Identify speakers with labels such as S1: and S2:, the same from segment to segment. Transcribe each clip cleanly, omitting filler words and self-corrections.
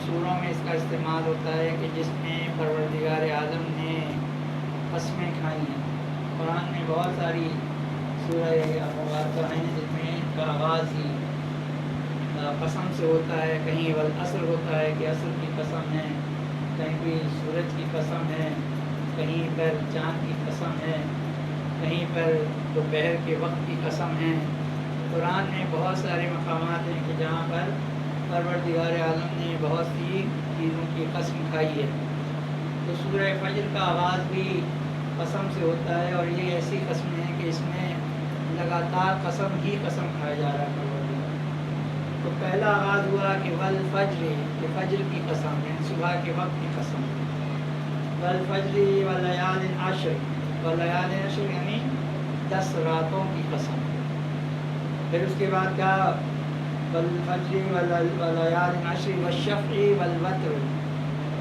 S1: سوروں میں اس کا استعمال ہوتا ہے کہ جس میں پروردگار عالم نے قسمیں کھائی ہیں۔ قرآن میں بہت ساری سورہ مبارکہ ہیں جن میں ان کا آغاز ہی قسم سے ہوتا ہے۔ کہیں والعصر ہوتا ہے کہ عصر کی قسم ہے، کہیں بھی سورج کی قسم ہے، کہیں پر چاند کی قسم ہے، کہیں پر دوپہر کے وقت کی قسم ہے۔ قرآن میں بہت سارے مقامات ہیں کہ جہاں پر پروردگار عالم نے بہت سی چیزوں کی قسم کھائی ہے۔ تو سورہ فجر کا آغاز بھی قسم سے ہوتا ہے، اور یہ ایسی قسم ہے کہ اس میں لگاتار قسم ہی قسم کھایا جا رہا ہے پروردگار۔ تو پہلا آغاز ہوا کہ والفجر، کہ فجر کی قسم ہے، صبح کے وقت کی قسم ہے۔ والفجر ولیال عشر، ولیال عشر یعنی 10 راتوں کی قسم۔ پھر اس کے بعد کیا والفجر ولیال عشر والشفع والوتر،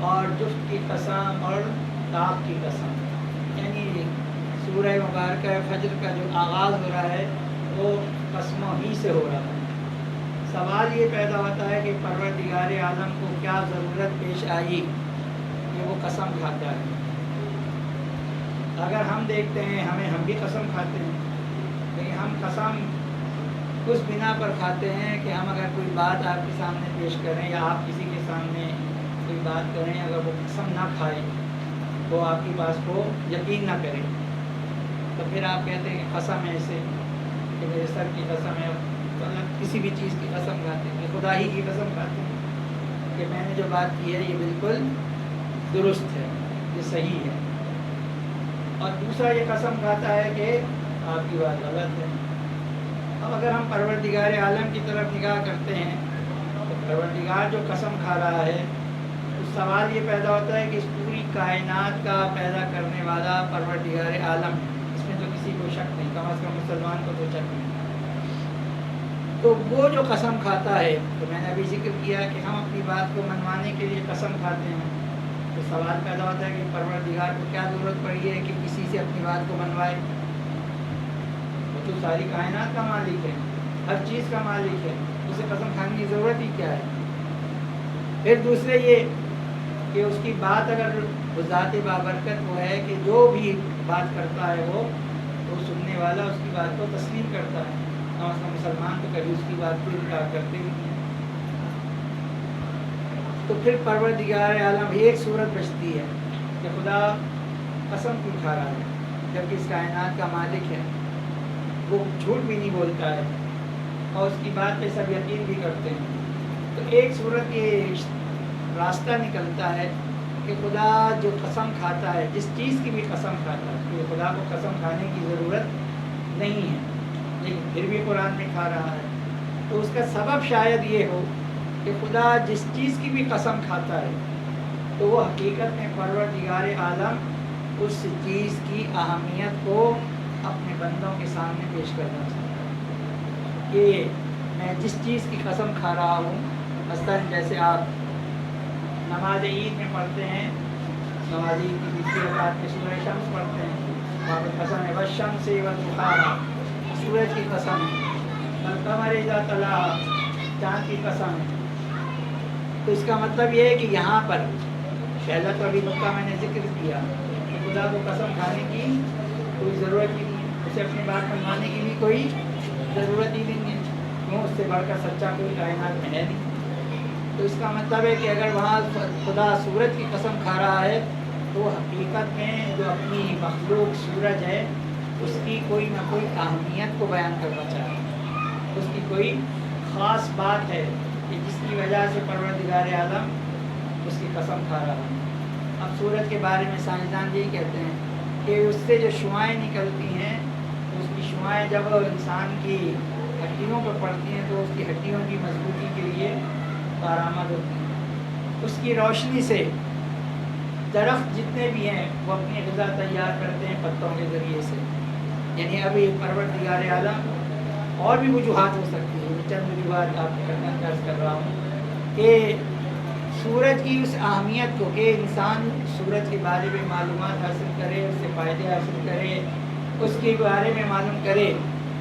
S1: اور جفت کی قسم اور طاق کی قسم۔ یعنی سورہ مبارکہ فجر کا جو آغاز ہو رہا ہے وہ قسموں ہی سے ہو رہا ہے۔ سوال یہ پیدا ہوتا ہے کہ پروردگار عالم کو کیا ضرورت پیش آئی کہ وہ قسم کھاتا ہے؟ اگر ہم دیکھتے ہیں ہم بھی قسم کھاتے ہیں، لیکن ہم قسم اس بنا پر کھاتے ہیں کہ ہم اگر کوئی بات آپ کے سامنے پیش کریں یا آپ کسی کے سامنے کوئی بات کریں، اگر وہ قسم نہ کھائے، وہ آپ کی بات کو یقین نہ کرے، تو پھر آپ کہتے ہیں کہ قسم ایسے کہ میرے سر کی قسم ہے، کسی بھی چیز کی قسم کھاتے ہیں، خدا ہی کی قسم کھاتے ہیں کہ میں نے جو بات کی ہے یہ بالکل درست ہے، یہ صحیح ہے۔ اور دوسرا یہ قسم کھاتا ہے کہ آپ کی بات غلط ہے۔ اب اگر ہم پروردگار عالم کی طرف نگاہ کرتے ہیں تو پروردگار جو قسم کھا رہا ہے، تو سوال یہ پیدا ہوتا ہے کہ اس پوری کائنات کا پیدا کرنے والا پروردگار عالم ہے، اس میں تو کسی کو شک نہیں، کم از کم مسلمان کو تو شک نہیں۔ تو وہ جو قسم کھاتا ہے، تو میں نے ابھی ذکر کیا کہ ہم اپنی بات کو منوانے کے لیے قسم کھاتے ہیں، تو سوال پیدا ہوتا ہے کہ پروردگار کو کیا ضرورت پڑی ہے کہ کسی سے اپنی بات کو منوائے؟ وہ تو ساری کائنات کا مالک ہے، ہر چیز کا مالک ہے، اسے قسم کھانے کی ضرورت ہی کیا ہے؟ پھر دوسرے یہ کہ اس کی بات اگر ذات بابرکت وہ ہے کہ جو بھی بات کرتا ہے وہ سننے والا اس کی بات کو تسلیم کرتا ہے، مسلمان تو کبھی اس کی بات کو انکار کرتے ہی نہیں۔ تو پھر پروردگار عالم ایک صورت بچتی ہے کہ خدا قسم کیوں کھا رہا ہے جبکہ اس کائنات کا مالک ہے، وہ جھوٹ بھی نہیں بولتا ہے اور اس کی بات پہ سب یقین بھی کرتے ہیں۔ تو ایک صورت یہ راستہ نکلتا ہے کہ خدا جو قسم کھاتا ہے، جس چیز کی بھی قسم کھاتا ہے، کہ خدا کو قسم کھانے کی ضرورت نہیں ہے لیکن پھر بھی قرآن میں کھا رہا ہے، تو اس کا سبب شاید یہ ہو کہ خدا جس چیز کی بھی قسم کھاتا ہے تو وہ حقیقت میں پروردگار عالم اس چیز کی اہمیت کو اپنے بندوں کے سامنے پیش کرنا چاہتا ہے کہ میں جس چیز کی قسم کھا رہا ہوں، مثلاً جیسے آپ نماز عید میں پڑھتے ہیں، نماز عید کی دوسری رکعت میں سورہ شمس پڑھتے ہیں، وہاں پہ قسم ہے والشمس والضحیٰ، سورج کی قسم ہے، والقمر اذا طلعہ، چاند کی قسم ہے۔ تو اس کا مطلب یہ ہے کہ یہاں پر پہلا تو ابھی نقطہ میں نے ذکر کیا کہ خدا کو قسم کھانے کی کوئی ضرورت ہی نہیں ہے، اسے اپنی بات منوانے کی بھی کوئی ضرورت ہی نہیں ہے، کیوں؟ اس سے بڑھ کر سچا کوئی کائنات میں ہے نہیں۔ تو اس کا مطلب ہے کہ اگر وہاں خدا سورج کی قسم کھا رہا ہے تو وہ حقیقت میں جو اپنی مخلوق سورج ہے اس کی کوئی نہ کوئی اہمیت کو بیان کرنا چاہتا ہے، اس کی کوئی خاص بات ہے کہ جس کی وجہ سے پروردگار عالم اس کی قسم کھا رہا ہے۔ اب سورج کے بارے میں سائنسدان یہی کہتے ہیں کہ اس سے جو شعاعیں نکلتی ہیں، اس کی شعاعیں جب انسان کی ہڈیوں پر پڑتی ہیں تو اس کی ہڈیوں کی مضبوطی کے لیے کارآمد ہوتی ہیں۔ اس کی روشنی سے درخت جتنے بھی ہیں وہ اپنی غذا تیار کرتے ہیں پتوں کے ذریعے سے، یعنی ابھی پروردگار عالم اور بھی وجوہات ہو سکتی ہیں، میں چند وجوہات آپ کے خدمت عرض کر رہا ہوں کہ سورج کی اس اہمیت کو کہ انسان سورج کے بارے میں معلومات حاصل کرے، اس سے فائدے حاصل کرے، اس کے بارے میں معلوم کرے،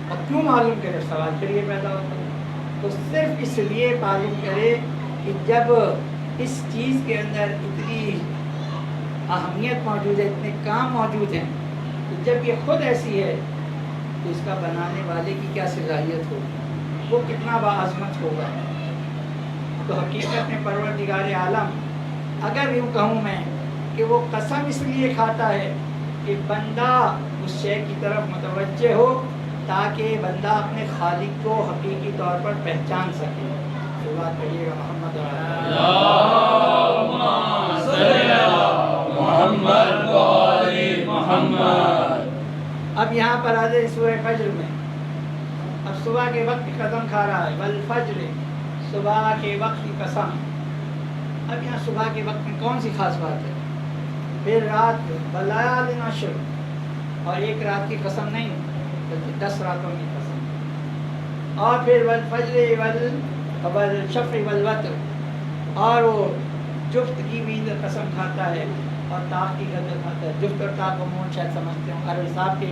S1: اور کیوں معلوم کرے؟ سوال پھر یہ پیدا ہوتا ہے، تو صرف اس لیے معلوم کرے کہ جب اس چیز کے اندر اتنی اہمیت موجود ہے، اتنے کام موجود ہیں کہ جب یہ خود ایسی ہے تو اس کا بنانے والے کی کیا صلاحیت ہوگی، وہ کتنا باعظمت ہوگا۔ تو حقیقت میں پروردگار عالم، اگر یوں کہوں میں کہ وہ قسم اس لیے کھاتا ہے کہ بندہ اس شے کی طرف متوجہ ہو تاکہ بندہ اپنے خالق کو حقیقی طور پر پہچان سکے۔ تو بات کریے گا محمد
S2: محمد۔
S1: اب یہاں پر آ جائے سورہ فجر میں، اب صبح کے وقت کی قسم کھا رہا ہے، والفجر، صبح کے وقت کی قسم۔ اب یہاں صبح کے وقت میں کون سی خاص بات ہے؟ پھر رات، ولیال عشر، اور ایک رات کی قسم نہیں بلکہ 10 راتوں کی قسم۔ اور پھر والفجر والشفع والوتر، اور وہ جفت کی بھی قسم کھاتا ہے اور طاق کی قسم کھاتا ہے۔ جفت اور طاق کو مون شاید سمجھتے ہوں، عرب صاحب کے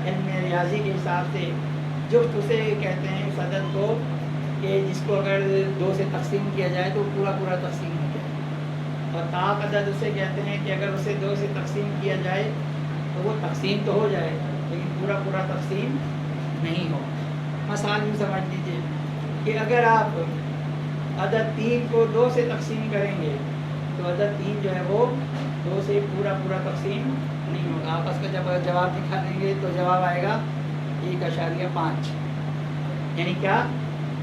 S1: علم ریاضی کے حساب سے جفت اسے کہتے ہیں اس عدد کو کہ جس کو اگر 2 سے تقسیم کیا جائے تو پورا پورا تقسیم ہو جائے، اور طاق عدد اسے کہتے ہیں کہ اگر اسے 2 سے تقسیم کیا جائے تو وہ تقسیم تو ہو جائے لیکن پورا پورا تقسیم نہیں ہو۔ مثال یوں سمجھ لیجیے کہ اگر آپ عدد 3 کو 2 سے تقسیم کریں گے تو عدد 3 جو ہے وہ 2 سے پورا پورا تقسیم نہیں ہوگا۔ آپ اس کا جب جواب دکھا دیں گے تو جواب آئے گا 1.5، یعنی کیا،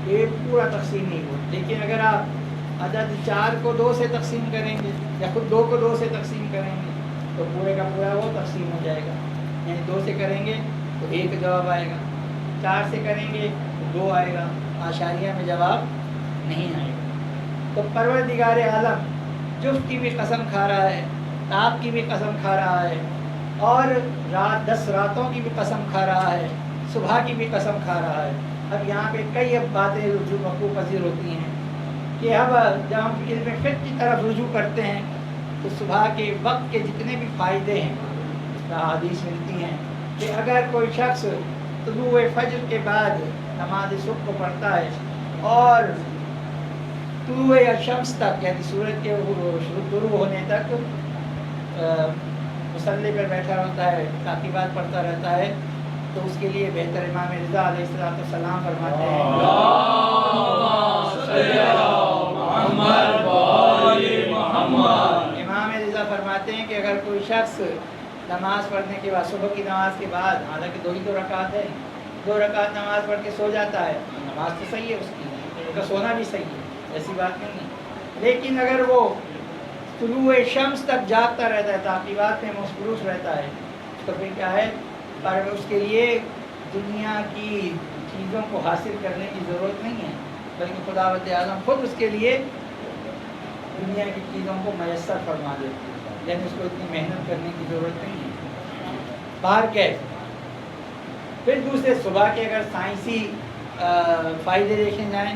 S1: یہ پورا تقسیم نہیں ہو۔ لیکن اگر آپ عدد 4 کو 2 سے تقسیم کریں گے یا خود 2 کو 2 سے تقسیم کریں گے تو پورے کا پورا وہ تقسیم ہو جائے گا، یعنی 2 سے کریں گے تو 1 جواب آئے گا، 4 سے کریں گے تو 2 آئے گا، عشاریہ میں جواب نہیں آئے گا۔ تو پروردگار عالم جفت کی بھی قسم کھا رہا ہے، طاق کی بھی قسم کھا رہا ہے، اور 10 راتوں کی بھی قسم کھا رہا ہے، صبح کی بھی قسم کھا رہا ہے۔ اب یہاں پہ کئی باتیں رجوع وقوع پذیر ہوتی ہیں کہ اب جب ہم علم فقہ کی طرف رجوع کرتے ہیں تو صبح کے وقت کے جتنے بھی فائدے ہیں اس کا حدیث ملتی ہیں کہ اگر کوئی شخص طلوع فجر کے بعد نماز صبح کو پڑھتا ہے اور طلوع شمس تک یعنی سورج کے طلوع ہونے تک مصلی پر بیٹھا ہوتا ہے، تعقیبات پڑھتا رہتا ہے، تو اس کے لیے بہتر امام رضا علیہ السلام فرماتے ہیں، امام رضا فرماتے ہیں کہ اگر کوئی شخص نماز پڑھنے کے بعد، صبح کی نماز کے بعد، حالانکہ 2 ہی تو رکعت ہے، 2 رکعت نماز پڑھ کے سو جاتا ہے، نماز تو صحیح ہے اس کی، اس کا سونا بھی صحیح ہے، ایسی بات نہیں ہے، لیکن اگر وہ طلوع شمس تک جاگتا رہتا ہے، تعقیبات میں مصروف رہتا ہے، تو پھر کیا ہے، پر اس کے لیے دنیا کی چیزوں کو حاصل کرنے کی ضرورت نہیں ہے، بلکہ خداوند اعظم خود اس کے لیے دنیا کی چیزوں کو میسر فرما دیتے ہیں، یعنی اس کو اتنی محنت کرنے کی ضرورت نہیں ہے۔ باہر کیف، پھر دوسرے صبح کے اگر سائنسی فائدے دیکھے جائیں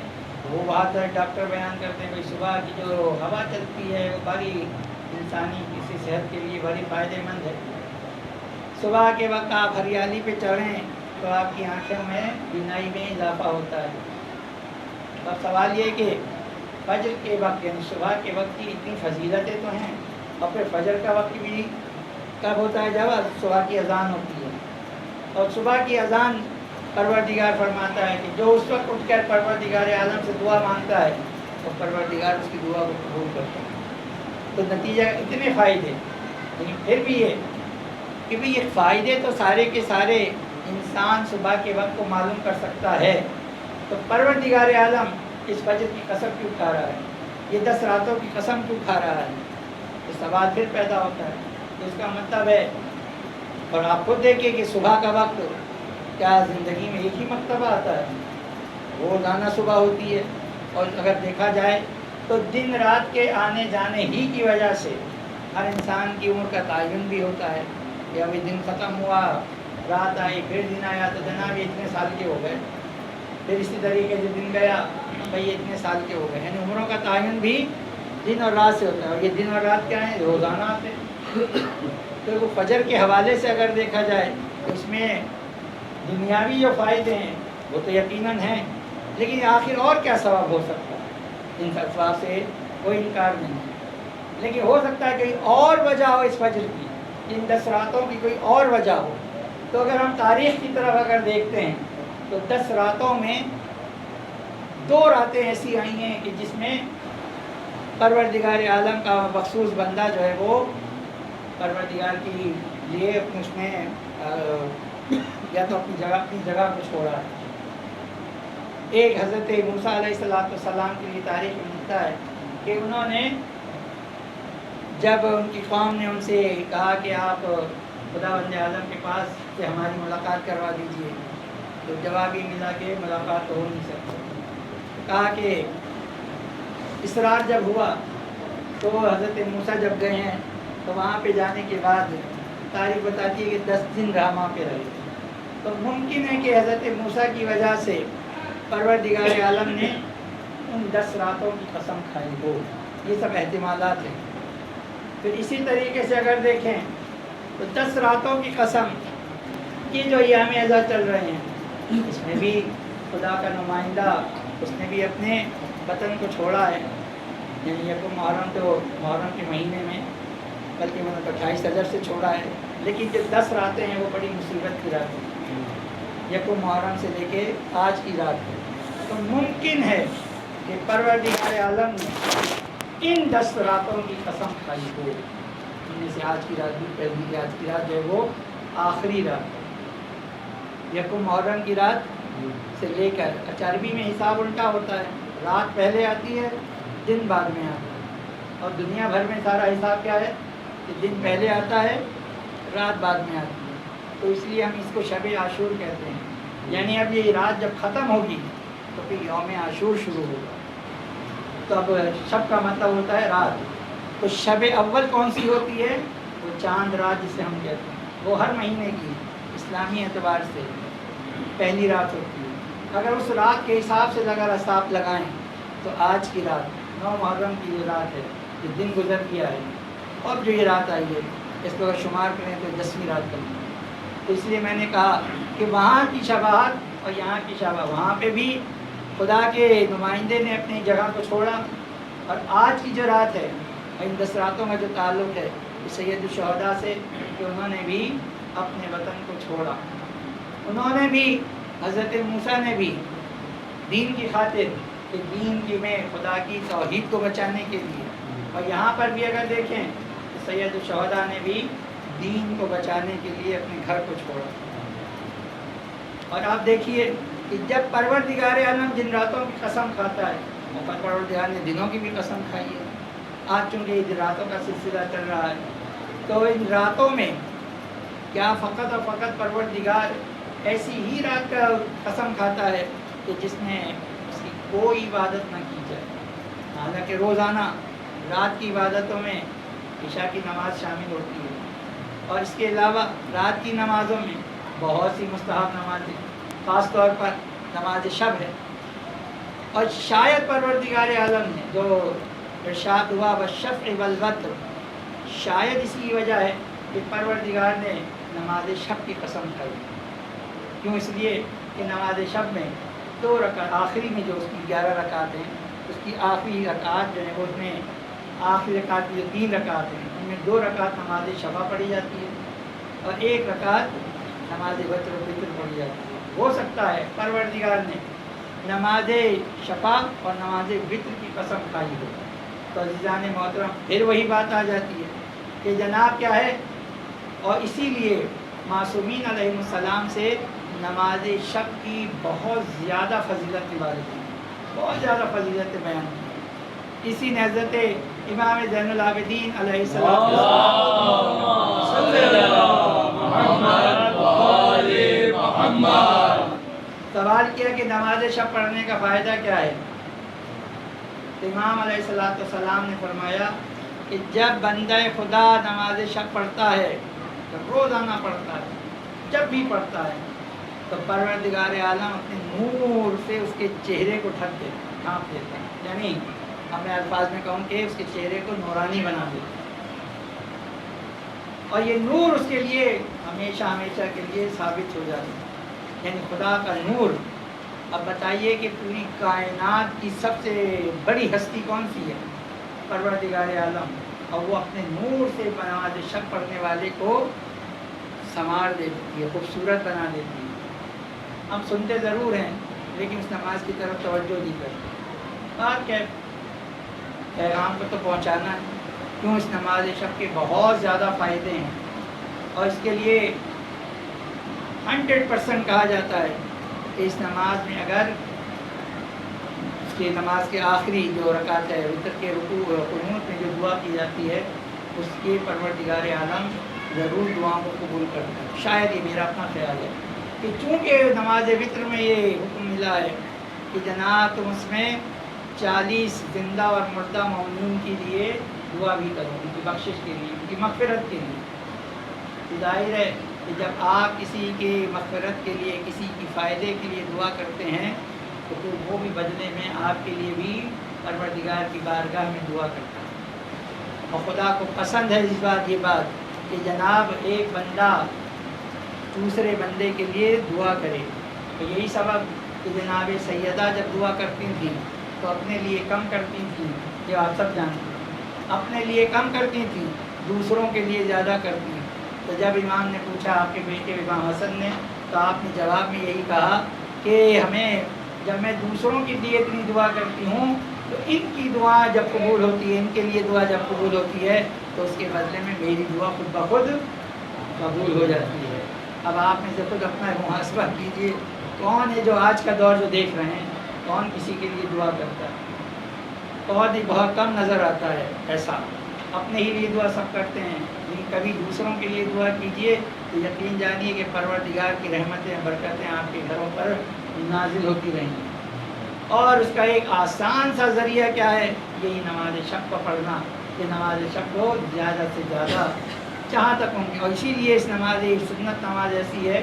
S1: وہ بہت سارے ڈاکٹر بیان کرتے ہیں کہ صبح کی جو ہوا چلتی ہے وہ بڑی انسانی کسی صحت کے لیے بڑی فائدہ مند ہے۔ صبح کے وقت آپ ہریالی پہ چڑھیں تو آپ کی آنکھوں میں بینائی میں اضافہ ہوتا ہے۔ اب سوال یہ کہ فجر کے وقت یعنی صبح کے وقت کی اتنی فضیلتیں تو ہیں، اور پھر فجر کا وقت بھی کب ہوتا ہے، جب صبح کی اذان ہوتی ہے، اور صبح کی اذان پروردگار فرماتا ہے کہ جو اس وقت اٹھ کر پروردگار عالم سے دعا مانگتا ہے تو پروردگار اس کی دعا کو قبول کرتا ہے۔ تو نتیجہ اتنے فائدے، لیکن پھر بھی یہ کہ بھئی یہ فائدے تو سارے کے سارے انسان صبح کے وقت کو معلوم کر سکتا ہے، تو پروردگار عالم اس فجر کی قسم کیوں کھا رہا ہے، یہ 10 راتوں کی قسم کیوں کھا رہا ہے، تو سوال پھر پیدا ہوتا ہے۔ تو اس کا مطلب ہے، اور آپ خود دیکھیں کہ صبح کا وقت کیا زندگی میں ایک ہی مرتبہ آتا ہے، روزانہ صبح ہوتی ہے، اور اگر دیکھا جائے تو دن رات کے آنے جانے ہی کی وجہ سے ہر انسان کی عمر کا تعین بھی ہوتا ہے کہ ابھی دن ختم ہوا، رات آئی، پھر دن آیا تو جناب یہ اتنے سال کے ہو گئے، پھر اسی طریقے سے دن گیا، بھئی یہ اتنے سال کے ہو گئے، یعنی عمروں کا تعین بھی دن اور رات سے ہوتا ہے، اور یہ دن اور رات کیا ہیں، روزانہ آتے ہیں۔ تو وہ فجر کے حوالے سے اگر دیکھا جائے تو اس میں دنیاوی جو فائدے ہیں وہ تو یقیناً ہیں، لیکن آخر اور کیا سبب ہو سکتا ہے، ان اسباب سے کوئی انکار نہیں ہے، لیکن ہو سکتا ہے کوئی اور وجہ ہو اس فجر کی، ان 10 راتوں کی کوئی اور وجہ ہو۔ تو اگر ہم تاریخ کی طرف اگر دیکھتے ہیں تو 10 راتوں میں 2 راتیں ایسی آئی ہیں کہ جس میں پروردگار عالم کا مخصوص بندہ جو ہے وہ پروردگار کے لیے اس میں یا تو اپنی جگہ کو چھوڑا ہے۔ ایک حضرت موسیٰ علیہ السلام کے لیے تاریخ میں ملتا ہے کہ انہوں نے جب ان کی قوم نے ان سے کہا کہ آپ خداوند اعظم کے پاس سے ہماری ملاقات کروا دیجیے، تو جواب یہ ملا کہ ملاقات تو ہو نہیں سکتی۔ کہا کہ اصرار جب ہوا تو حضرت موسیٰ جب گئے ہیں تو وہاں پہ جانے کے بعد تاریخ بتاتی ہے کہ 10 دن رہا وہاں پہ رہے، تو ممکن ہے کہ حضرت موسیٰ کی وجہ سے پروردگار عالم نے ان 10 راتوں کی قسم کھائی ہو۔ یہ سب احتمالات ہیں۔ پھر اسی طریقے سے اگر دیکھیں تو 10 راتوں کی قسم، یہ جو ایام اعزاز چل رہے ہیں اس میں بھی خدا کا نمائندہ اس نے بھی اپنے وطن کو چھوڑا ہے، یعنی یکم محرم تو محرم کے مہینے میں، بلکہ میں نے 28 اجر سے چھوڑا ہے، لیکن جو 10 راتیں ہیں وہ بڑی مصیبت کی راتیں ہیں، یکم محرم سے لے کے آج کی رات ہے۔ تو ممکن ہے کہ پروردگار عالم نے ان 10 راتوں کی قسم کھائی ہو، ان میں سے آج کی رات بھی پہلی، آج کی رات جو ہے وہ آخری رات ہے، یکم محرم کی رات سے لے کر عربی میں حساب الٹا ہوتا ہے، رات پہلے آتی ہے دن بعد میں آتا ہے، اور دنیا بھر میں سارا حساب کیا ہے کہ دن پہلے آتا ہے رات بعد میں آتی ہے، تو اس لیے ہم اس کو شب عاشور کہتے ہیں، یعنی اب یہ رات جب ختم ہوگی تو پھر یوم عاشور شروع ہوگا۔ تو اب شب کا مطلب ہوتا ہے رات، تو شب اول کون سی ہوتی ہے؟ وہ چاند رات جسے ہم کہتے ہیں، وہ ہر مہینے کی اسلامی اعتبار سے پہلی رات ہوتی ہے۔ اگر اس رات کے حساب سے اگر حساب لگائیں تو آج کی رات 9 محرم کی یہ رات ہے، یہ دن گزر گیا ہے، اور جو یہ رات آئی ہے اس کو اگر شمار کریں تو 10ویں رات بنتی ہے۔ تو اس لیے میں نے کہا کہ وہاں کی شباہت اور یہاں کی شباہت، وہاں پہ بھی خدا کے نمائندے نے اپنی جگہ کو چھوڑا، اور آج کی جو رات ہے ان 10 راتوں کا جو تعلق ہے سید الشہداء سے کہ انہوں نے بھی اپنے وطن کو چھوڑا، انہوں نے بھی، حضرت موسیٰ نے بھی دین کی خاطر، کہ دین کی میں خدا کی توحید کو بچانے کے لیے، اور یہاں پر بھی اگر دیکھیں تو سید الشہداء نے بھی دین کو بچانے کے لیے اپنے گھر کو چھوڑا۔ اور آپ دیکھیے کہ جب پروردگار عالم جن راتوں کی قسم کھاتا ہے، اور پروردگار نے دنوں کی بھی قسم کھائی ہے، آج چونکہ ان راتوں کا سلسلہ چل رہا ہے، تو ان راتوں میں کیا فقط اور فقط پروردگار ایسی ہی رات کا قسم کھاتا ہے کہ جس میں اس کی کوئی عبادت نہ کی جائے؟ حالانکہ روزانہ رات کی عبادتوں میں عشاء کی نماز شامل ہوتی ہے، اور اس کے علاوہ رات کی نمازوں میں بہت سی مستحب نمازیں، خاص طور پر نماز شب ہے، اور شاید پروردگار عالم نے جو ارشاد ہوا والشفع والوتر، شاید اس کی وجہ ہے کہ پروردگار نے نماز شب کی قسم کھائی۔ کیوں؟ اس لیے کہ نماز شب میں 2 رکعت، آخری میں جو اس کی 11 رکعت ہیں، اس کی آخری رکعت جو ہے وہ اس میں آخری رکعت کی جو 3 رکعت ہیں ان میں 2 رکعت نماز شفا پڑھی جاتی ہے، اور 1 رکعت نماز وتر و فطر پڑھی جاتی ہے۔ ہو سکتا ہے پروردگار نے نماز شفا اور نماز وتر کی قسم کھائی ہو۔ تو عزیزان محترم، پھر وہی بات آ جاتی ہے کہ جناب کیا ہے، اور اسی لیے معصومین علیہ السلام سے نماز شب کی بہت زیادہ فضیلت عبادت ہے، بہت زیادہ فضیلت بیان کی۔ اسی نے حضرت امام زین العابدین علیہ السلام سوال کیا کہ نماز شب پڑھنے کا فائدہ کیا ہے؟ امام علیہ السلام نے فرمایا کہ جب بندہ خدا نماز شب پڑھتا ہے، جب روزانہ پڑھتا ہے، جب بھی پڑھتا ہے، تو پروردگار عالم اپنے نور سے اس کے چہرے کو ڈھانپ دیتا ہے، یعنی ہمیں الفاظ میں کہوں کہ اس کے چہرے کو نورانی بنا دیتا ہے، اور یہ نور اس کے لیے ہمیشہ ہمیشہ کے لیے ثابت ہو جاتا ہے، یعنی خدا کا نور اب بتائیے کہ پوری کائنات کی سب سے بڑی ہستی کون سی ہے؟ پروردگار عالم، اور وہ اپنے نور سے نماز شب پڑھنے والے کو سنوار دیتی ہے، خوبصورت بنا دیتی ہے۔ ہم سنتے ضرور ہیں لیکن اس نماز کی طرف توجہ نہیں کرتے۔ بات کیا پیغام کو تو پہنچانا ہے، کیوں اس نماز شب کے بہت زیادہ فائدے ہیں، اور اس کے لیے 100% کہا جاتا ہے کہ اس نماز میں اگر اس کی نماز کے آخری جو رکعت ہے وتر کے رکوع قنوت میں جو دعا کی جاتی ہے اس کے پروردگار عالم ضرور دعاؤں کو قبول کرتا ہے۔ شاید یہ میرا اپنا خیال ہے کہ چونکہ نماز وتر میں یہ حکم ملا ہے کہ جناب تم اس میں 40 زندہ اور مردہ مومنین کے لیے دعا بھی کرو، ان کی بخشش کے لیے، ان کی مغفرت کے لیے۔ ظاہر ہے کہ جب آپ کسی کے مغفرت کے لیے، کسی کی فائدے کے لیے دعا کرتے ہیں تو پھر وہ بھی بدلے میں آپ کے لیے بھی پروردگار کی بارگاہ میں دعا کرتا ہے، اور خدا کو پسند ہے اس بات یہ بات کہ جناب ایک بندہ دوسرے بندے کے لیے دعا کرے۔ تو یہی سبب کہ جناب سیدہ جب دعا کرتی تھیں تو اپنے لیے کم کرتی تھیں، یہ آپ سب جانتے ہیں، اپنے لیے کم کرتی تھیں، دوسروں کے لیے زیادہ کرتی ہیں۔ تو جب امام نے پوچھا آپ کے بیٹے امام حسن نے، تو آپ نے جواب میں یہی کہا کہ ہمیں جب میں دوسروں کے لیے اتنی دعا کرتی ہوں تو ان کی دعا جب قبول ہوتی ہے، ان کے لیے دعا جب قبول ہوتی ہے تو اس کے بدلے میں میری دعا خود بخود قبول ہو جاتی ہے۔ اب آپ میں سے خود اپنا محاسبہ کیجئے، کون ہے جو آج کا دور جو دیکھ رہے ہیں، کون کسی کے لیے دعا کرتا ہے؟ بہت ہی بہت کم نظر آتا ہے ایسا۔ اپنے ہی لیے دعا سب کرتے ہیں، لیکن کبھی دوسروں کے لیے دعا کیجئے تو یقین جانیے کہ پروردگار کی رحمتیں برکتیں آپ کے گھروں پر نازل ہوتی رہیں گی۔ اور اس کا ایک آسان سا ذریعہ کیا ہے؟ یہی نماز شب کو پڑھنا، کہ نماز شب کو زیادہ سے زیادہ جہاں تک ممکن، اور اسی لیے اس نماز سنت نماز ایسی ہے،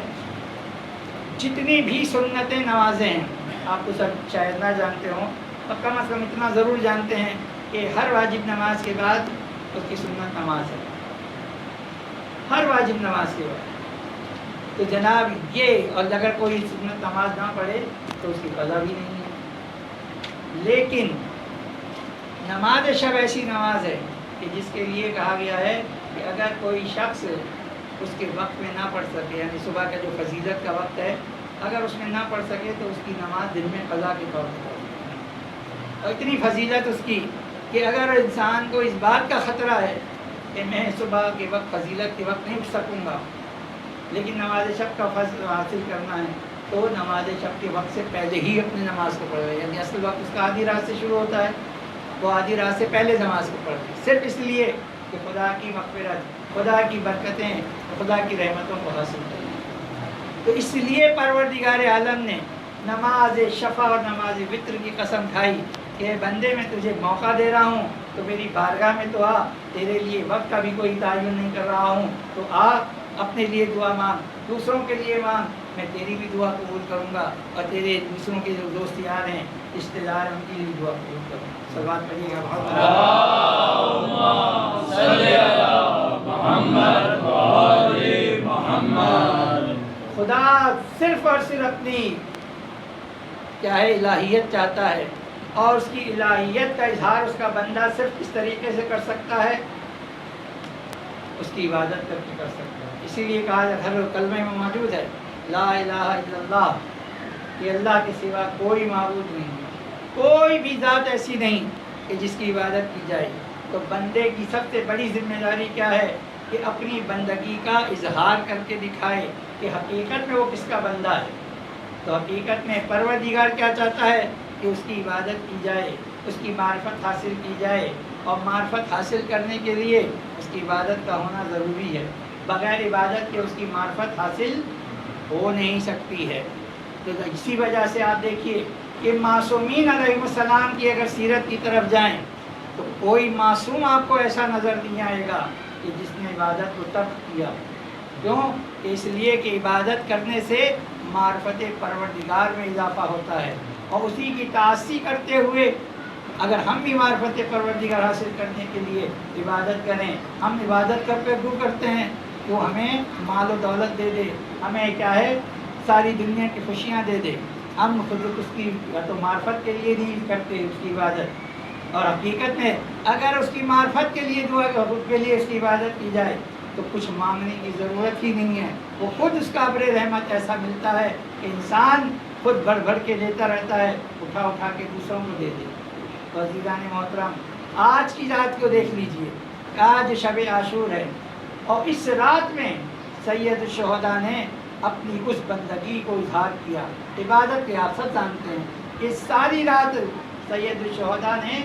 S1: جتنی بھی سنتیں نمازیں ہیں آپ تو سب شاید نہ جانتے ہوں، اور کم از کم اتنا ضرور جانتے ہیں کہ ہر واجب نماز کے بعد اس کی سنت نماز ہے، ہر واجب نماز کے بعد۔ تو جناب یہ، اور اگر کوئی سنت نماز نہ پڑھے تو اس کی قضا بھی نہیں ہے۔ لیکن نماز شب ایسی نماز ہے کہ جس کے لیے کہا گیا ہے کہ اگر کوئی شخص اس کے وقت میں نہ پڑھ سکے، یعنی صبح کا جو فضیلت کا وقت ہے، اگر اس میں نہ پڑھ سکے تو اس کی نماز دن میں قضا کے طور پر پڑھے۔ اور اتنی فضیلت اس کی کہ اگر انسان کو اس بات کا خطرہ ہے کہ میں صبح کے وقت فضیلت کے وقت نہیں اٹھ سکوں گا لیکن نماز شب کا فضل حاصل کرنا ہے، تو نماز شب کے وقت سے پہلے ہی اپنی نماز کو پڑھے، یعنی اصل وقت اس کا آدھی رات سے شروع ہوتا ہے، وہ آدھی رات سے پہلے نماز کو پڑھے، صرف اس لیے کہ خدا کی مغفرت، خدا کی برکتیں، خدا کی رحمتوں کو حاصل کریں۔ تو اس لیے پروردگار عالم نے نماز شفع اور نماز وتر کی قسم کھائی کہ بندے میں تجھے موقع دے رہا ہوں تو میری بارگاہ میں تو آ، تیرے لیے وقت کا بھی کوئی تعین نہیں کر رہا ہوں، تو آ اپنے لیے دعا مانگ، دوسروں کے لیے مانگ، میں تیری بھی دعا قبول کروں گا، اور تیرے دوسروں کے جو دوست یار ہیں، رشتے دار ہیں، ان کی بھی دعا قبول کروں گا۔ صلوات پڑھیے گا بہت خدا صرف اور صرف اپنی کیا ہے الہیت چاہتا ہے، اور اس کی الہیت کا اظہار اس کا بندہ صرف اس طریقے سے کر سکتا ہے، اس کی عبادت کر کے کر سکتا ہے۔ اسی لیے کہا ہر کلمہ میں موجود ہے لا الہ الا اللہ، کہ اللہ کے سوا کوئی معبود نہیں، کوئی بھی ذات ایسی نہیں کہ جس کی عبادت کی جائے۔ تو بندے کی سب سے بڑی ذمہ داری کیا ہے کہ اپنی بندگی کا اظہار کر کے دکھائے کہ حقیقت میں وہ کس کا بندہ ہے۔ تو حقیقت میں پروردگار کیا چاہتا ہے کہ اس کی عبادت کی جائے، اس کی معرفت حاصل کی جائے، اور معرفت حاصل کرنے کے لیے اس کی عبادت کا ہونا ضروری ہے، بغیر عبادت کے اس کی معرفت حاصل ہو نہیں سکتی ہے۔ تو اسی وجہ سے آپ دیکھیے کہ معصومین علیہ السلام کی اگر سیرت کی طرف جائیں تو کوئی معصوم آپ کو ایسا نظر نہیں آئے گا کہ جس نے عبادت کو ترک کیا۔ کیوں؟ کہ اس لیے کہ عبادت کرنے سے معرفت پروردگار میں اضافہ ہوتا ہے، اور اسی کی تعصی کرتے ہوئے اگر ہم بھی معرفت پروردگار حاصل کرنے کے لیے عبادت کریں، ہم عبادت کر کیوں کرتے ہیں؟ کہ وہ ہمیں مال و دولت دے دے، ہمیں کیا ہے ساری دنیا کی خوشیاں دے دے، ہم خود اس کی یا تو معرفت کے لیے نہیں کرتے اس کی عبادت، اور حقیقت میں اگر اس کی معرفت کے لیے دعا کے لیے اس کی عبادت کی جائے تو کچھ مانگنے کی ضرورت ہی نہیں ہے، وہ خود اس کا ابر رحمت ایسا ملتا ہے کہ انسان خود بڑھ بڑھ کے دیتا رہتا ہے، اٹھا اٹھا کے دوسروں کو دے دے۔ تو عزیزان محترم، آج کی رات کو دیکھ لیجئے، آج شب عاشور ہے، اور اس رات میں سید الشہداء نے اپنی اس بندگی کو اظہار کیا، عبادت کے آپ سب جانتے ہیں، اس ساری رات سید الشہداء نے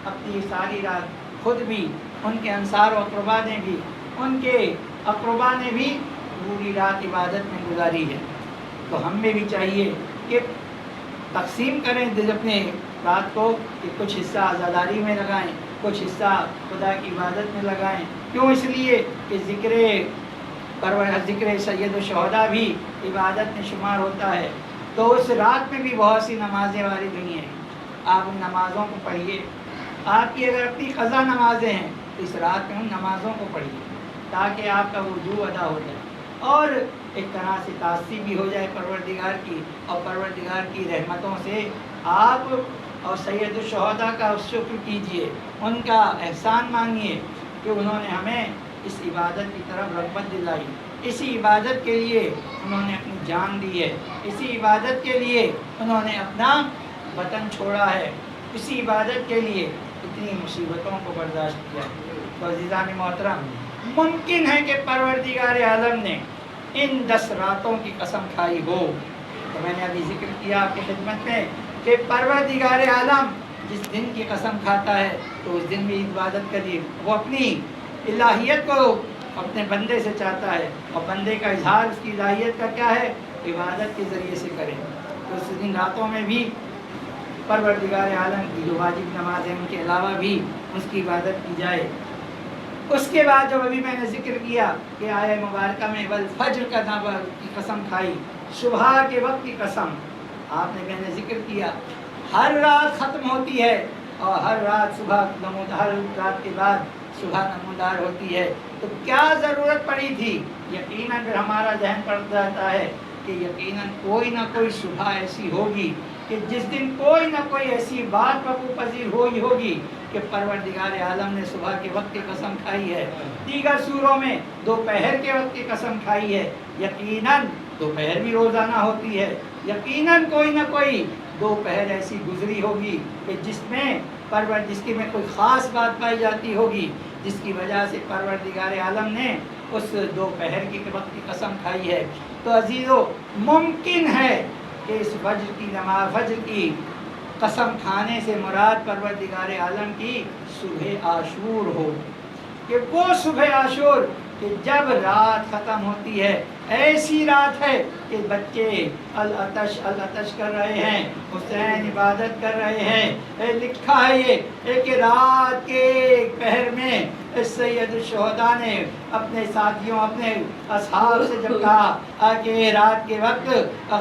S1: اپنی ساری رات خود بھی، ان کے انصار و اقربا نے بھی، ان کے اقربا نے بھی پوری رات عبادت میں گزاری ہے۔ تو ہم میں بھی چاہیے کہ تقسیم کریں دل اپنے رات کو، کہ کچھ حصہ عزاداری میں لگائیں، کچھ حصہ خدا کی عبادت میں لگائیں۔ کیوں؟ اس لیے کہ ذکر سید الشہداء بھی عبادت میں شمار ہوتا ہے۔ تو اس رات میں بھی بہت سی نمازیں وارد ہوئی ہیں، آپ ان نمازوں کو پڑھیے۔ آپ کی اگر اپنی قضا نمازیں ہیں تو اس رات میں ان نمازوں کو پڑھیے تاکہ آپ کا وضو ادا ہو جائے، اور ایک طرح سے تاثیر بھی ہو جائے پروردگار کی، اور پروردگار کی رحمتوں سے آپ اور سید الشہداء کا شکر کیجئے، ان کا احسان مانگیے کہ انہوں نے ہمیں اس عبادت کی طرف رغبت دلائی، اسی عبادت کے لیے انہوں نے اپنی جان دی ہے، اسی عبادت کے لیے انہوں نے اپنا وطن چھوڑا ہے، اسی عبادت کے لیے اتنی مصیبتوں کو برداشت کیا۔ تو عزیزان محترم، ممکن ہے کہ پروردگار عالم نے ان 10 راتوں کی قسم کھائی ہو۔ تو میں نے ابھی ذکر کیا آپ کی خدمت میں کہ پروردگار عالم جس دن کی قسم کھاتا ہے تو اس دن بھی عبادت کریے، وہ اپنی الہیت کو اپنے بندے سے چاہتا ہے، اور بندے کا اظہار اس کی الہیت کا کیا ہے؟ عبادت کے ذریعے سے کرے۔ تو اس دن راتوں میں بھی پروردگار عالم کی جو واجب نماز ہے ان کے علاوہ بھی اس کی عبادت کی جائے۔ اس کے بعد جب ابھی میں نے ذکر کیا کہ آیہ مبارکہ میں والفجر کا کی قسم کھائی، صبح کے وقت کی قسم، آپ نے میں نے ذکر کیا ہر رات ختم ہوتی ہے، اور ہر رات صبح ہر رات کے بعد صبح نمودار ہوتی ہے۔ تو کیا ضرورت پڑی تھی؟ یقیناً پھر ہمارا ذہن پڑ جاتا ہے کہ یقیناً کوئی نہ کوئی صبح ایسی ہوگی کہ جس دن کوئی نہ کوئی ایسی بات وقوع پذیر ہوئی ہوگی کہ پروردگار عالم نے صبح کے وقت کی قسم کھائی ہے۔ دیگر سوروں میں دوپہر کے وقت کی قسم کھائی ہے، یقیناً دوپہر بھی روزانہ ہوتی ہے، یقیناً کوئی نہ کوئی دوپہر ایسی گزری ہوگی کہ جس کی میں کوئی خاص بات پائی جاتی ہوگی، جس کی وجہ سے پروردگار عالم نے اس دوپہر کی وقت کی قسم کھائی ہے۔ تو عزیزو، ممکن ہے کہ اس فجر کی قسم کھانے سے مراد پروردگار عالم کی صبح عاشور ہو، کہ وہ صبح عاشور کہ جب رات ختم ہوتی ہے، ایسی رات ہے کہ بچے العطش کر رہے ہیں، حسین عبادت کر رہے ہیں۔ لکھا ہے یہ کہ رات کے پہر میں سید الشہداء نے اپنے ساتھیوں، اپنے اصحاب سے جب کہا کہ رات کے وقت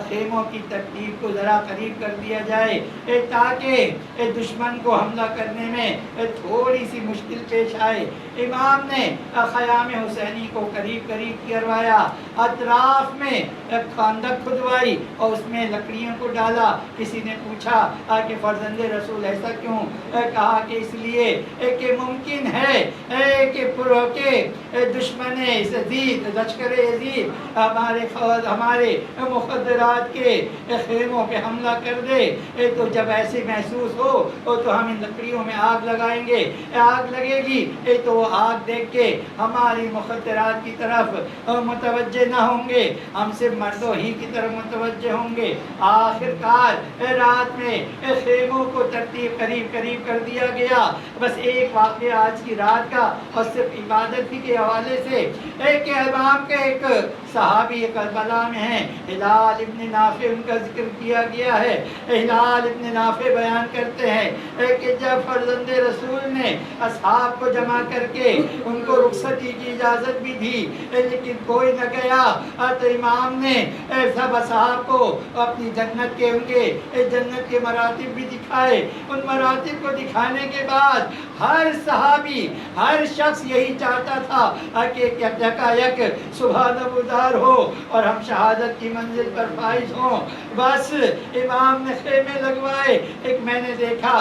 S1: خیموں کی ترتیب کو ذرا قریب کر دیا جائے تاکہ دشمن کو حملہ کرنے میں تھوڑی سی مشکل پیش آئے، امام نے خیام حسینی کو قریب کروایا، اطراف میں خندق کھدوائی اور اس میں لکڑیوں کو ڈالا۔ کسی نے پوچھا کہ فرزند رسول ایسا کیوں؟ کہا کہ اس لیے کہ ممکن ہے کہ دشمن یزید، لشکر یزید ہمارے مخدرات کے خیموں پہ حملہ کر دے، تو جب ایسے محسوس ہو تو ہم ان لکڑیوں میں آگ لگائیں گے، آگ لگے گی تو وہ آگ دیکھ کے ہماری مخدرات کی طرف متوجہ نہ ہوں گے، ہم صرف مردوں ہی کی طرف متوجہ ہوں گے۔ آخر کار رات میں خیموں کو ترتیب قریب کر دیا گیا۔ بس ایک واقعہ آج کی رات کا، اور صرف عبادت ہی کے حوالے سے، ایک امام کے ایک صحابی کربلا میں ہیں، ہلال ابن نافع، ان کا ذکر کیا گیا ہے۔ ہلال ابن نافع بیان کرتے ہیں کہ جب فرزند رسول نے اصحاب کو جمع کر کے ان کو رخصتی کی اجازت بھی دی لیکن کوئی نہ گیا، تو امام نے سب اصحاب کو اپنی جنت کے مراتب بھی دکھائے۔ ان مراتب کو دکھانے کے بعد ہر صحابی، ہر شخص یہی چاہتا تھا کہ یکایک صبح نمودار ہو اور ہم شہادت کی منزل پر فائز ہوں. بس امام نے خیمے لگوائے. ایک میں نے دیکھا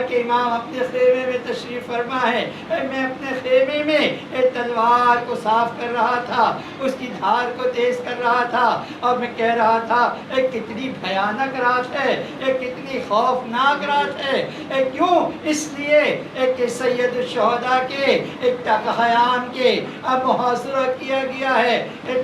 S1: کہ امام اپنے خیمے میں تشریف فرما ہے. میں اپنے خیمے میں ایک تلوار کو صاف کر رہا تھا, اس کی دھار کو تیز کر رہا تھا, اور میں کہہ رہا تھا کتنی بھیانک رات ہے, کتنی خوفناک رات ہے. کیوں؟ اس لیے کہ سید الشہداء کے ایک تقیان کے اب محاصرہ کیا گیا ہے.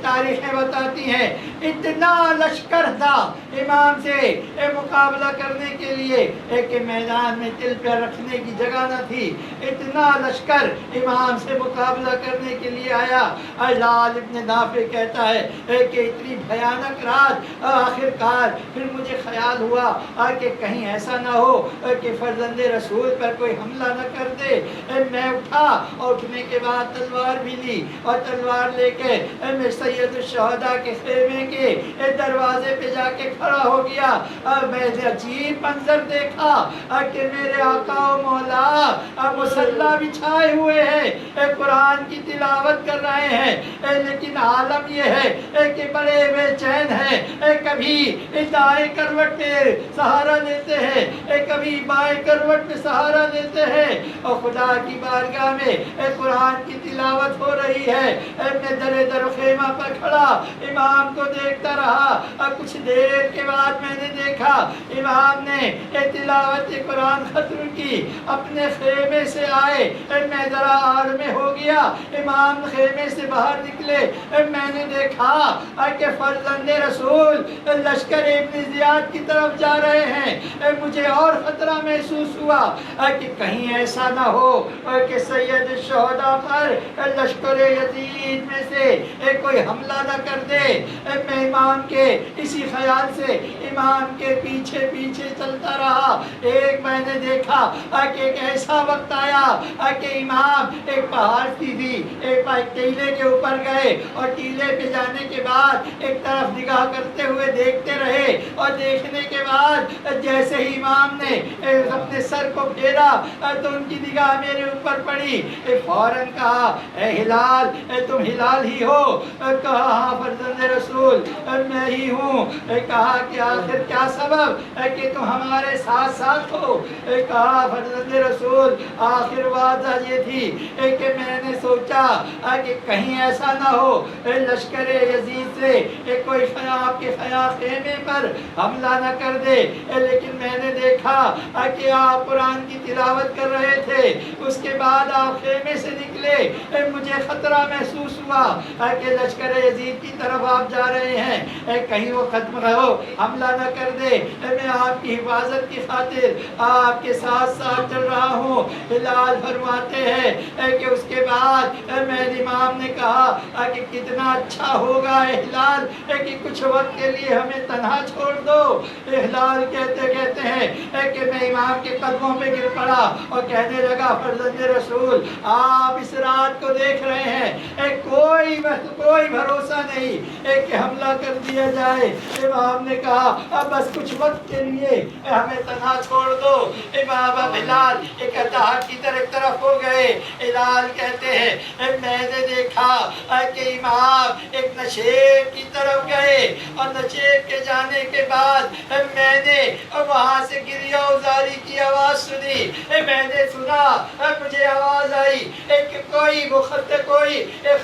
S1: تاریخیں بتاتی ہیں اتنا لشکر تھا امام سے مقابلہ کرنے کے لیے کہ میدان میں دل پہ رکھنے کی جگہ نہ تھی. اتنا لشکر امام سے مقابلہ کرنے کے لیے آیا. لال ابن نافع کہتا ہے کہ اتنی بھیانک رات, آخر کار پھر مجھے خیال ہوا کہ کہیں ایسا نہ ہو کہ فرزند رسول پر کوئی حملہ نہ کر دے. میں اٹھا اور اٹھنے کے بعد تلوار بھی لی, اور تلوار لے کے میں سید الشہداء کے خیمے کے دروازے پہ جا کے کھڑا ہو گیا. میں نے عجیب منظر دیکھا کہ میرے آقا و مولا مصلی بچھائے ہوئے ہیں, قرآن کی تلاوت کر رہے ہیں, لیکن عالم یہ ہے کہ بڑے بے چین ہیں. کبھی دائیں کروٹ پہ سہارا لیتے ہیں, کبھی بائیں کروٹ پہ سہارا لیتے ہیں, اور خدا کی بارگاہ میں قرآن کی تلاوت ہو رہی ہے. میں در خیمہ پر کھڑا امام کو دیکھتا رہا. کچھ دیر کے بعد میں نے دیکھا امام نے تلاوت قرآن ختم کی, اپنے خیمے سے آئے. میں ذرا آڑ میں ہو گیا, امام خیمے سے باہر نکلے. میں نے دیکھا کہ فرزند رسول لشکر ابن زیاد کی طرف جا رہے ہیں. مجھے اور خطرہ محسوس ہوا کہ کہیں ایسا نہ ہو کہ سید الشہداء پر لشکر یزید میں سے کوئی حملہ نہ کر دے. میں امام کے اسی خیال سے امام کے پیچھے پیچھے چلتا رہا. ایک میں نے دیکھا کہ ایک ایسا وقت آیا کہ امام ایک پہاڑ تھی, ایک ٹیلے کے اوپر گئے, اور ٹیلے پہ جانے کے بعد ایک طرف نگاہ کرتے ہوئے دیکھتے رہے, اور دیکھنے کے بعد جیسے ہی امام نے اپنے سر کو پھیرا تو ان کی نگاہ میرے اوپر پڑی. فوراً کہا اے ہلال, تم ہلال ہی ہو؟ کہا ہاں فرزند رسول میں ہی ہوں. کہا کہ آخر کیا سبب کہ تم ہمارے ساتھ ساتھ ہو؟ کہا فرزند رسول آخر بات یہ تھی کہ میں نے سوچا کہ کہیں ایسا نہ ہو لشکر یزید سے کوئی آپ کے خیمے پر حملہ نہ کر دے. لیکن میں نے دیکھا کہ آپ قرآن کی تلاوت کر رہے تھے, اس کے بعد آپ خیمے سے نکلے. مجھے خطرہ محسوس ہوا کہ لشکر یزید کی طرف آپ جا رہے ہیں, کہیں وہ ختم ہو حملہ نہ کر دے. میں آپ کی حفاظت کی خاطر آپ کے ساتھ ساتھ چل رہا ہوں. ہلال فرماتے ہیں کہ اس کے بعد میرے امام نے کہا کہ کتنا اچھا ہوگا ہلال کہ کچھ وقت کے لیے ہمیں تنہا چھوڑ دو. ہلال کہتے ہیں کہ میں امام کے قدموں پہ گر پڑا اور کہنے لگا فرزند رسول آپ اس رات کو دیکھ رہے ہیں, کوئی بھروسہ نہیں کہ حملہ کر دیا جائے. امام نے کہا بس کچھ وقت کے لیے ہمیں تنہا چھوڑ دو. امام ہلال ایک اتحاد کی طرف ہو گئے. ہلال کہتے ہیں میں نے دیکھا کہ امام ایک نشیب کی طرف گئے, اور نشیب کے جانے کے بعد میں نے وہاں سے گریہ ازاری کی آواز سنی. میں نے سنا, مجھے آواز آئی کہ کوئی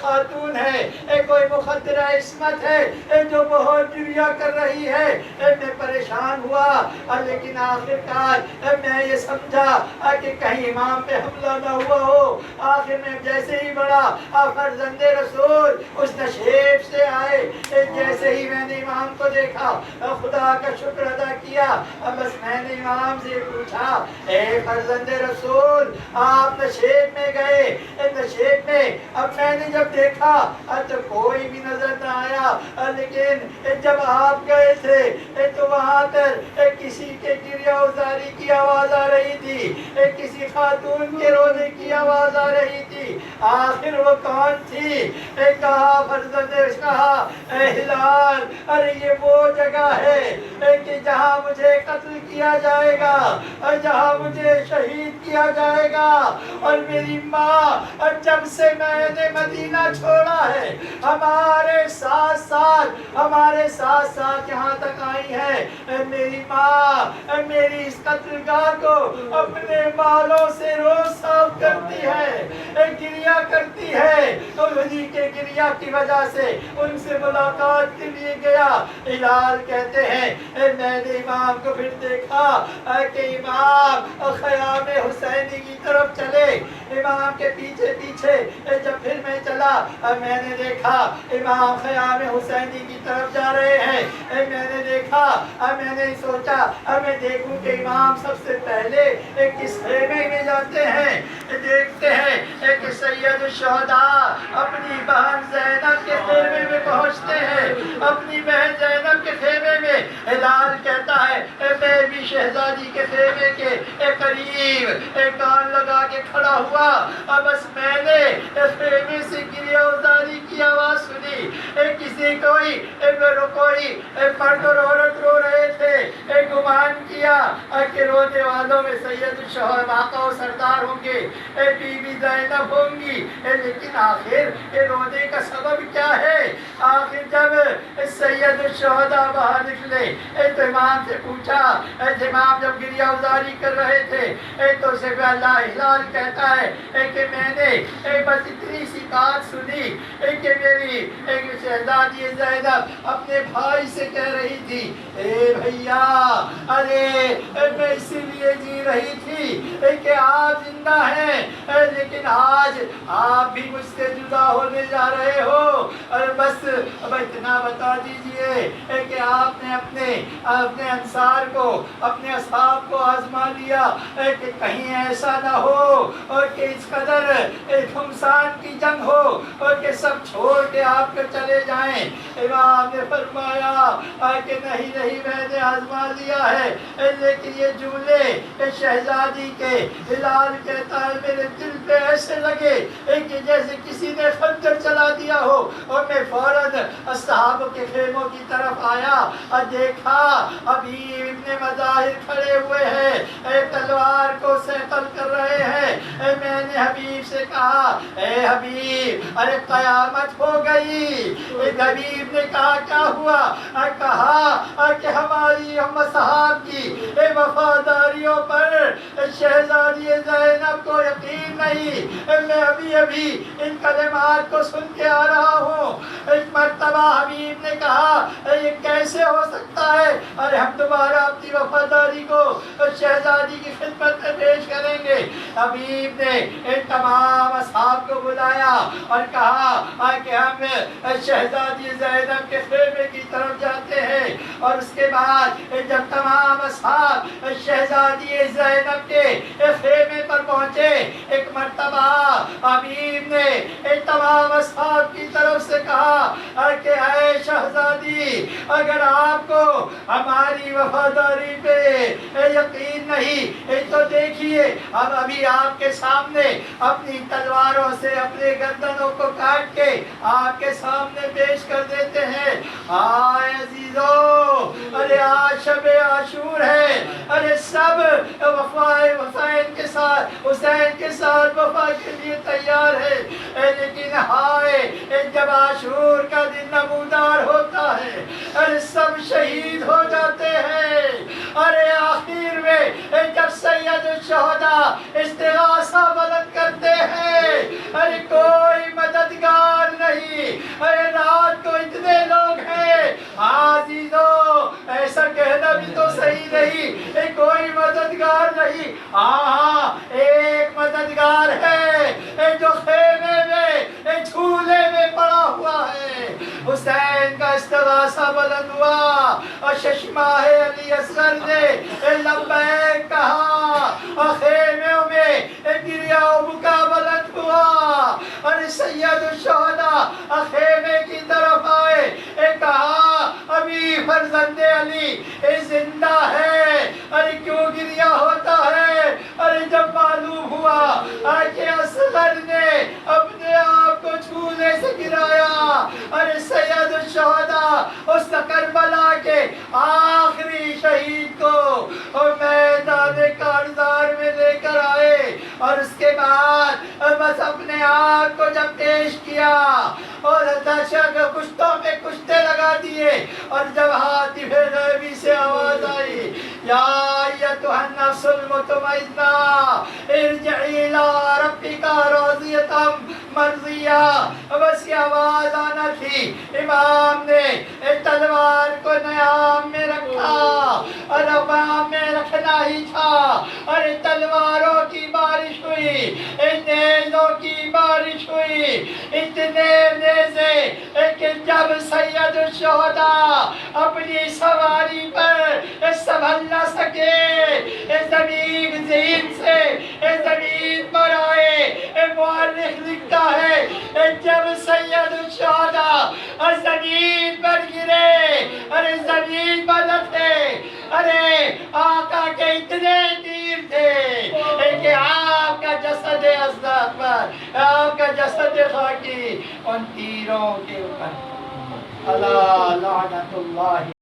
S1: خاتون ہے, کوئی مخدرہ عصمت ہے جو بہت گریہ کر رہی ہے. میں پریشان ہوا, لیکن آخر کار میں یہ سمجھا کہ کہیں امام پہ حملہ نہ ہوا ہو. آخر میں جیسے ہی بڑا فرزند رسول اس نشیب سے آئے, جیسے ہی میں نے امام کو دیکھا خدا کا شکر ادا کیا. بس میں نے امام سے پوچھا اے فرزند رسول آپ نشیب میں گئے, نشیب میں اب میں نے جب دیکھا تو کوئی بھی نظر نہ آیا, لیکن جب آپ گئے تھے تو وہاں پر کسی کے گریہ ازاری کی آواز آ رہی تھی, کسی خاتون کے رونے کی آواز آ رہی تھی. آخر وہ کون تھی؟ ایک کہا فرزند نے کہا اے ہلال، ارے یہ وہ جگہ ہے کہ جہاں مجھے قتل کیا جائے گا، جہاں مجھے شہید کیا جائے گا، اور میری ماں جب سے میں نے مدینہ چھوڑا ہے ہمارے ساتھ ساتھ یہاں تک آئی ہے، میری ماں میری اس قتل گاہ کو اپنے بالوں سے روز صاف کرتی ہے، گریا کرتی ہے، اور انہی کے گریا کی وجہ سے ان سے ملاقات کے لیے گیا۔ ہلال کہتے ہیں میں نے امام کو پھر دیکھا کہ امام خیام حسینی کی طرف چلے، امام کے پیچھے پیچھے جب پھر میں چلا میں نے دیکھا امام خیام حسینی کی طرف جا رہے ہیں، میں نے دیکھا، میں نے سوچا میں دیکھوں کہ امام سب سے پہلے کس خیمے میں جاتے ہیں۔ دیکھتے ہیں کہ سید الشہداء اپنی بہن زینب کے خیمے میں پہنچتے ہیں، اپنی بہن زینب کے خیمے میں۔ ہلال کہتا ہے میں بھی شہزادی کے خیمے کے قریب کان لگا کے کھڑا ہوا، بس میں نے خیمے سے گریہ ازاری کی آواز سنی، کسی کوئی مرد اور عورت رو رہے تھے، گمان کیا کہ رونے والوں میں سید الشہداء و سردار ہوں گے، بی بی زینب ہوں گی، لیکن آخر رونے کا سبب کیا ہے؟ آخر جب سید الشہداء باہر نکلے تو امام سے پوچھا، امام جب گریہ ازاری کر رہے تھے تو صرف اللہ ہلال کہتا ہے کہ میں نے بس اتنی سی بات سنی کہ میری شہزادی زینب اپنے بھائی سے کہہ رہی تھی اے بھیا، ارے میں اسی لیے جی رہی تھی کہ آپ زندہ ہیں، لیکن آج آپ بھی مجھ سے جدا ہونے جا رہے ہو، اور بس اب اتنا بتا دیجئے کہ آپ نے اپنے انصار کو، اپنے اصحاب کو آزما لیا کہ کہیں ایسا نہ ہو اور کہ اس قدر خمسان کی جنگ ہو اور کہ سب چھوڑ کے آپ کے چلے جائیں۔ امام نے فرمایا کہ نہیں میں نے آزما لیا ہے، لیکن یہ جملے شہزادی کے ہلال کہتا ہے میرے دل پہ ایسے لگے کہ جیسے کسی نے خنجر چلا دیا ہو، اور میں فوراً اصحاب کے خیموں کی طرف آیا اور دیکھا حبیب ابن مظاہر کھڑے ہوئے ہیں، تلوار کو سیقل کر رہے ہیں۔ میں نے حبیب سے کہا اے حبیب، ارے قیامت ہو گئی۔ حبیب نے کہا کیا ہوا؟ کہا کہ ہماری ہم اصحاب کی وفاداریوں پر شہزادی زینب کو یقین نہیں۔ میں ابھی ان کلمات کو سن کے آ رہا ہوں۔ ایک مرتبہ حبیب نے کہا یہ کیسے ہو سکتا ہے؟ ارے ہم دوبارہ اپنی وفاداری کو شہزادی کی خدمت میں پیش کریں گے۔ حبیب نے ان تمام اصحاب کو بلایا اور کہا کہ ہم شہزادی زینب کے خیمے کی طرف جاتے ہیں، اور اس کے بعد جب تمام اصحاب شہزادی زینب کے خیمے پر پہنچے، ایک مرتبہ حبیب نے ان تمام اصحاب کی طرف سے کہا کہ اے شہزادی، اگر آپ کو ہماری وفاداری پہ یقین نہیں تو دیکھیے ہم ابھی آپ کے سامنے اپنی تلواروں سے اپنے گردنوں کو کاٹ کے آپ کے سامنے پیش کر دیتے ہیں۔ آئے عزیزو، ارے آج شب عاشور ہے، ارے سب حسین کے ساتھ وفا کے لیے تیار ہے، لیکن ہائے جب عاشور کا دن نمودار ہوتا ہے ارے سب شہید ہو جاتے ہیں۔ ارے آخر میں جب سید الشہداء استغاثہ بلند کرتے ہیں، ارے کوئی مددگار نہیں، ارے رات کو اتنے لوگ ہیں عزیزو، ایسا کہنا بھی تو صحیح نہیں، کوئی مددگار نہیں۔ ہاں ایک مددگار ہے جو خیمے میں جھولے میں پڑا ہوا ہے۔ حسین کا استغاثہ بلند ہوا اور ششماہ علی اصغر نے لبیک کہا، خیموں میں گریہ و بکا بلند ہوا، اور سید الشہداء خیمے کی طرف آئے، کہا ابھی فرزند علی زندہ ہے۔ ارے کیوں گریہ ہوتا ہے؟ ارے جب معلوم ہوا کہ اصغر نے اپنے بارش کیا اور کشتوں پہ کشتے لگا دیے، اور جب ہاتف غیبی سے آواز آئی یا ایتھا النفس المطمئنہ ارجعی الی ربک راضیۃ مرضیہ، بس یہ آواز آنا تھی۔ امام نے تلوار کو نیام میں رکھا، اور نیام میں رکھنا ہی تھا، اور تلواروں کی بارش ہوئی، نیزوں کی بارش ہوئی، اتنے نیزے کہ جب سید الشہداء اپنی سواری پر سنبھل نہ سکے، زمین زین سے زمین پر آئے، مورخ لکھتا ہے جب سید الشہداء زمین پر گرے، ارے زمین پر نہ تھے، ارے آقا کے اتنے تیر تھے کہ آپ کا جسد ازداد پر، آپ کا جسد خاکی ان تیروں کے اوپر۔ اللہ لعنت اللہ